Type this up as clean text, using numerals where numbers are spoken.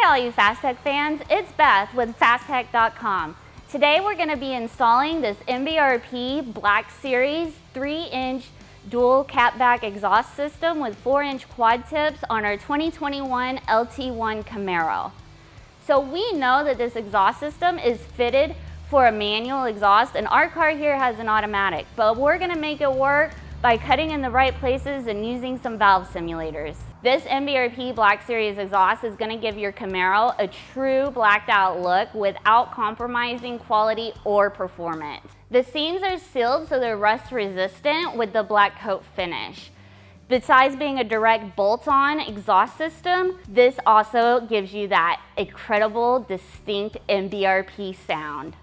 Hi all you Phastek fans, it's Beth with Phastek.com. Today we're going to be installing this MBRP Black Series 3-inch dual catback exhaust system with 4-inch quad tips on our 2021 LT1 Camaro. So we know that this exhaust system is fitted for a manual exhaust, and our car here has an automatic, but we're going to make it work by cutting in the right places and using some valve simulators. This MBRP Black Series exhaust is going to give your Camaro a true blacked out look without compromising quality or performance. The seams are sealed so they're rust resistant with the black coat finish. Besides being a direct bolt-on exhaust system, this also gives you that incredible, distinct MBRP sound.